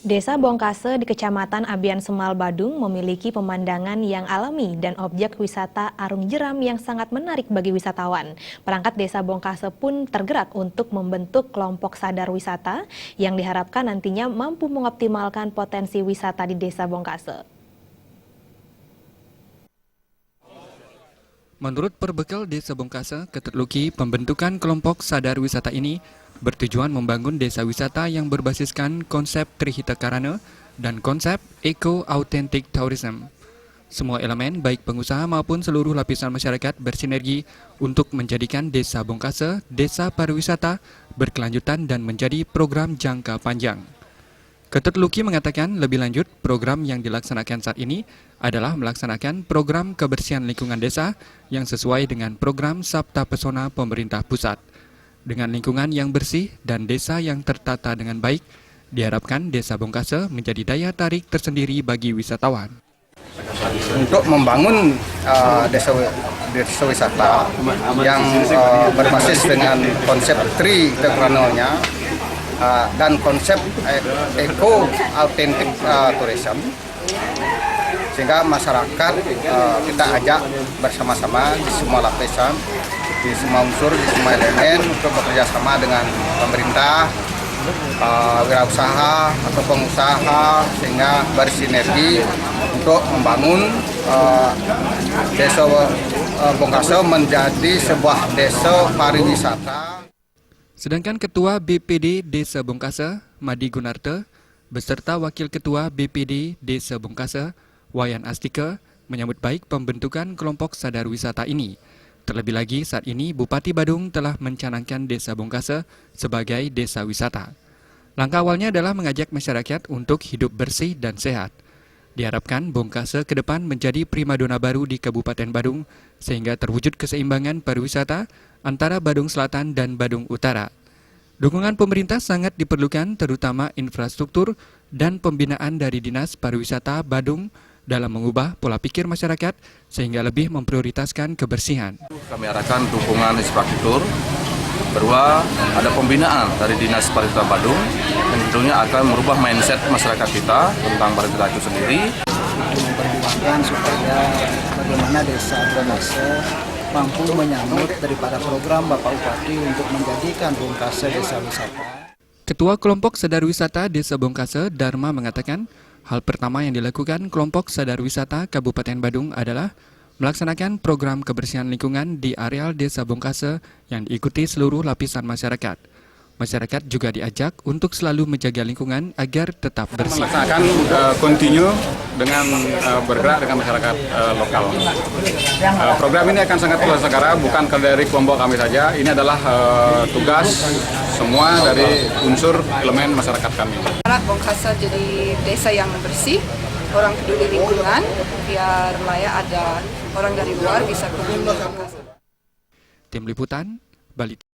Desa Bongkase di Kecamatan Abian Semal, Badung memiliki pemandangan yang alami dan objek wisata arung jeram yang sangat menarik bagi wisatawan. Perangkat Desa Bongkase pun tergerak untuk membentuk kelompok sadar wisata yang diharapkan nantinya mampu mengoptimalkan potensi wisata di Desa Bongkase. Menurut perbekal Desa Bongkase, Ketetluki, pembentukan kelompok sadar wisata ini bertujuan membangun desa wisata yang berbasiskan konsep Trihita Karana dan konsep Eco-Authentic Tourism. Semua elemen, baik pengusaha maupun seluruh lapisan masyarakat bersinergi untuk menjadikan Desa Bongkase desa pariwisata berkelanjutan dan menjadi program jangka panjang. Ketetluki mengatakan lebih lanjut, program yang dilaksanakan saat ini adalah melaksanakan program kebersihan lingkungan desa yang sesuai dengan program Sabta Pesona pemerintah pusat. Dengan lingkungan yang bersih dan desa yang tertata dengan baik, diharapkan Desa Bongkase menjadi daya tarik tersendiri bagi wisatawan. Untuk membangun desa wisata yang berbasis dengan konsep Trihita Karana dan konsep Eco-Authentic Tourism, sehingga masyarakat kita ajak bersama-sama di semua lapisan, di semua unsur, di semua elemen untuk bekerja sama dengan pemerintah, wirausaha atau pengusaha, sehingga bersinergi untuk membangun Desa Bongkase menjadi sebuah desa pariwisata. Sedangkan Ketua BPD Desa Bongkase, Madi Gunarte, beserta Wakil Ketua BPD Desa Bongkase, Wayan Astika, menyambut baik pembentukan kelompok sadar wisata ini. Terlebih lagi saat ini Bupati Badung telah mencanangkan Desa Bongkase sebagai desa wisata. Langkah awalnya adalah mengajak masyarakat untuk hidup bersih dan sehat. Diharapkan Bongkase ke depan menjadi primadona baru di Kabupaten Badung sehingga terwujud keseimbangan pariwisata antara Badung Selatan dan Badung Utara. Dukungan pemerintah sangat diperlukan, terutama infrastruktur dan pembinaan dari Dinas Pariwisata Badung dalam mengubah pola pikir masyarakat sehingga lebih memprioritaskan kebersihan. Kami arahkan dukungan infrastruktur, kedua ada pembinaan dari Dinas Pariwisata Badung yang tentunya akan merubah mindset masyarakat kita tentang pariwisata itu sendiri. Memperjuangkan supaya bagaimana Desa Bongkase mampu menyambut daripada program Bapak Bupati untuk menjadikan Bongkase desa wisata. Ketua Kelompok Sadar Wisata Desa Bongkase, Dharma, mengatakan hal pertama yang dilakukan kelompok sadar wisata Kabupaten Badung adalah melaksanakan program kebersihan lingkungan di areal Desa Bongkase yang diikuti seluruh lapisan masyarakat. Masyarakat juga diajak untuk selalu menjaga lingkungan agar tetap bersih. Melaksanakan continue dengan bergerak dengan masyarakat lokal. Program ini akan sangat luas sekarang, bukan dari kelompok kami saja. Ini adalah tugas semua dari unsur elemen masyarakat kami. Bongkase jadi desa yang bersih, orang peduli lingkungan, biar layak ada orang dari luar bisa kunjungi Bongkase. Tim Liputan, Bali.